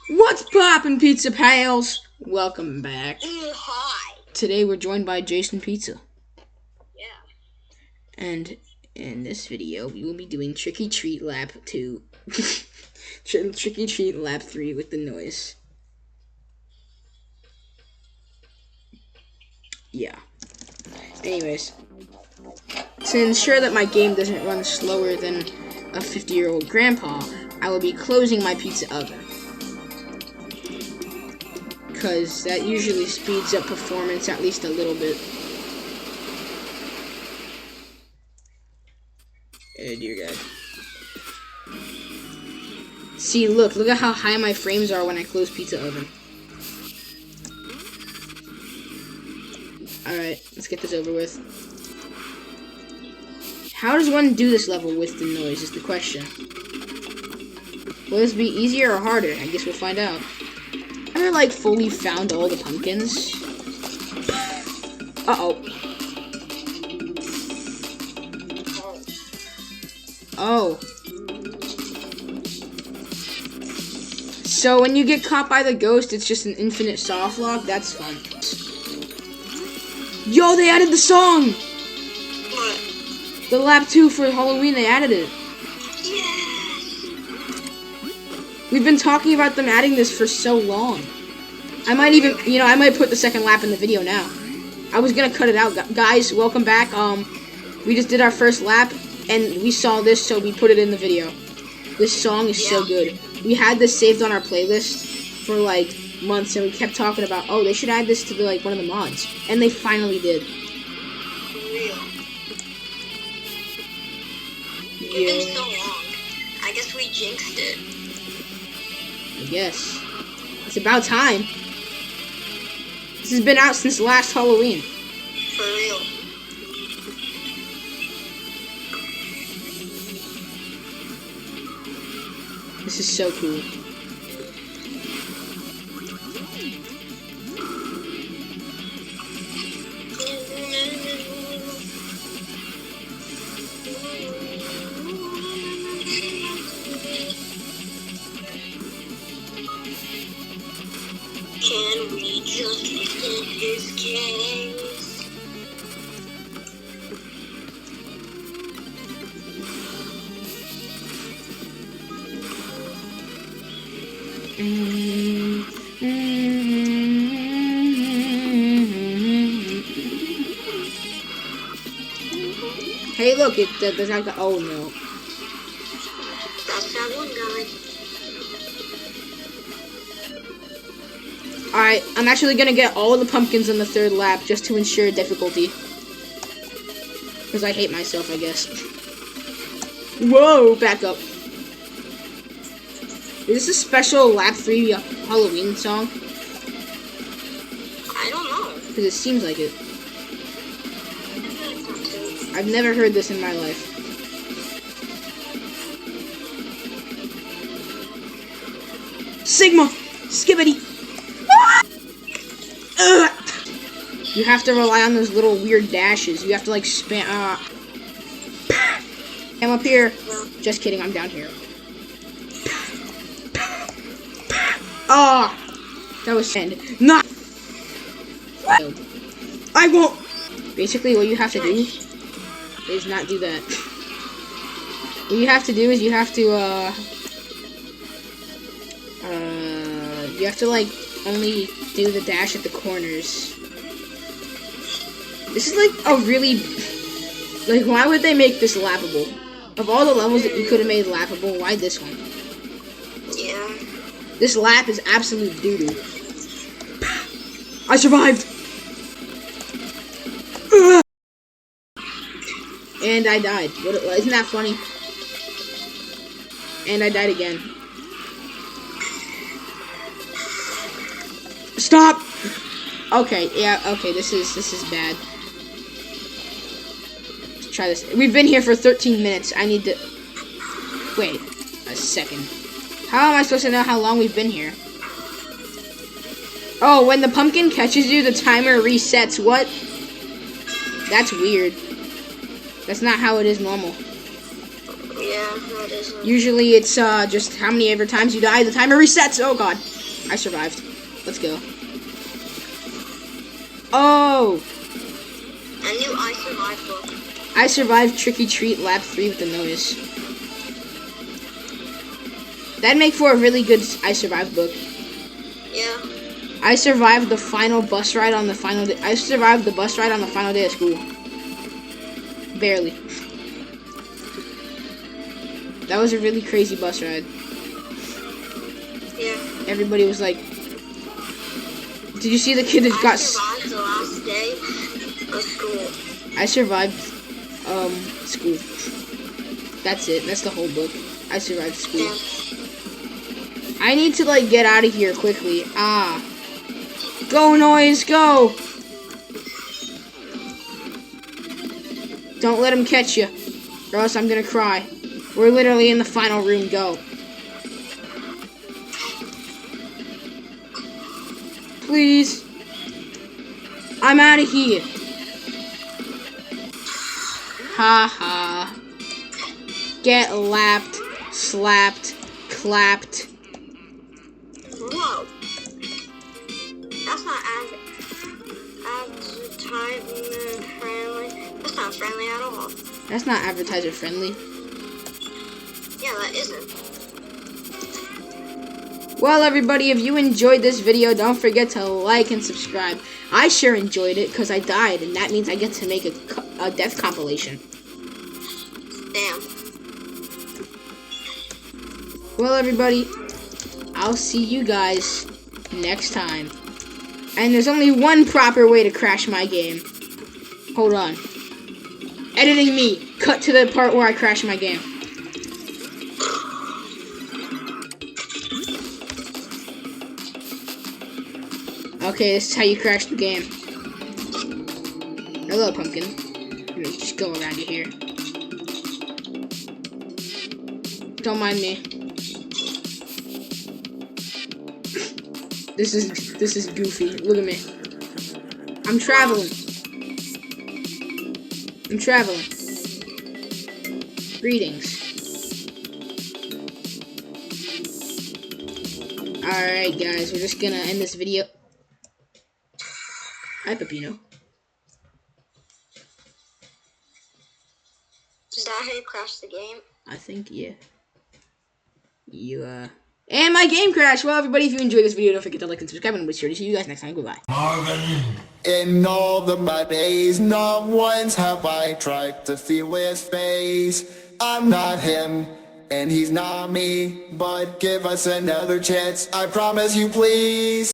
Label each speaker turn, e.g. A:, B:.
A: What's poppin', Pizza Pals? Welcome back.
B: Hi.
A: Today we're joined by Jason Pizza.
B: Yeah.
A: And in this video, we will be doing Tricky Treat Lap 2. Tricky Treat Lap 3 with the noise. Yeah. Anyways, to ensure that my game doesn't run slower than a 50-year-old grandpa, I will be closing my pizza oven. Because that usually speeds up performance at least a little bit. Oh dear God. See, look at how high my frames are when I close pizza oven. Alright, let's get this over with. How does one do this level with the noise is the question. Will this be easier or harder? I guess we'll find out. I never, like, fully found all the pumpkins. Uh-oh. Oh. So when you get caught by the ghost, it's just an infinite soft log? That's fun. Yo, they added the song!
B: What?
A: The lap 2 for Halloween, they added it.
B: Yes.
A: We've been talking about them adding this for so long. I might even, I might put the second lap in the video now. I was gonna cut it out. Guys, welcome back. We just did our first lap, and we saw this, so we put it in the video. This song is so good. We had this saved on our playlist for, like, months, and we kept talking about, oh, they should add this to, like, one of the mods. And they finally did.
B: For real.
A: Yeah.
B: It's been so long. I guess we jinxed it.
A: I guess. It's about time. This has been out since last Halloween.
B: For real.
A: This is so cool.
B: Can we just end this case?
A: Hey, look, there's like oh no.
B: That's that one guy.
A: Alright, I'm actually gonna get all the pumpkins on the third lap just to ensure difficulty. Because I hate myself, I guess. Whoa, back up. Is this a special lap 3 Halloween song?
B: I don't know.
A: Because it seems like it. I've never heard this in my life. Sigma! Skibbity! Ah! You have to rely on those little weird dashes. You have to like spam. I'm up here. Just kidding, I'm down here. Ah! That was sand. Not. I won't. Basically, what you have to do is not do that. What you have to do is you have to like only do the dash at the corners. This is like a really, like, why would they make this lappable? Of all the levels that you could have made lappable, why this one?
B: Yeah.
A: This lap is absolute doo-doo. I survived! And I died. Isn't that funny? And I died again. Stop! Okay, yeah, okay, this is bad. Let's try this. We've been here for 13 minutes. I need to... Wait a second. How am I supposed to know how long we've been here? Oh, when the pumpkin catches you, the timer resets. What? That's weird. That's not how it is normal.
B: Yeah, that is.
A: Usually it's just how many ever times you die, the timer resets. Oh god. I survived. Let's go. Oh!
B: A new I Survived book.
A: I survived Trick or Treat Lap 3 with the notice. That'd make for a really good I survived book.
B: Yeah.
A: I survived the final bus ride on the final day. I survived the bus ride on the final day of school. Barely. That was a really crazy bus ride.
B: Yeah.
A: Everybody was like, did you see the kid that
B: I
A: got...
B: survived the last day of school.
A: I survived, school. That's it. That's the whole book. I survived school.
B: Yeah.
A: I need to, like, get out of here quickly. Ah. Go, Noise, go! Don't let him catch you, or else I'm gonna cry. We're literally in the final room. Go. Please. I'm out of here. Ha ha. Get lapped, slapped, clapped.
B: Whoa. That's not advertisement friendly. That's not friendly at all.
A: That's not advertiser friendly.
B: Yeah, that isn't.
A: Well, everybody, if you enjoyed this video, don't forget to like and subscribe. I sure enjoyed it because I died, and that means I get to make a death compilation.
B: Damn.
A: Well, everybody, I'll see you guys next time. And there's only one proper way to crash my game. Hold on. Editing me. Cut to the part where I crash my game. Okay, this is how you crash the game. Hello, pumpkin. Let me just go around you here. Don't mind me. This is goofy. Look at me. I'm traveling. I'm traveling. Greetings. Alright, guys, we're just gonna end this video. Hi, Peppino.
B: Is that how you crash the game?
A: I think, yeah. And my game crashed. Well, everybody, if you enjoyed this video, don't forget to like and subscribe, and we'll be sure to see you guys next time. Goodbye.
C: In all of my days, not once have I tried to feel his face. I'm not him, and he's not me, but give us another chance. I promise you, please.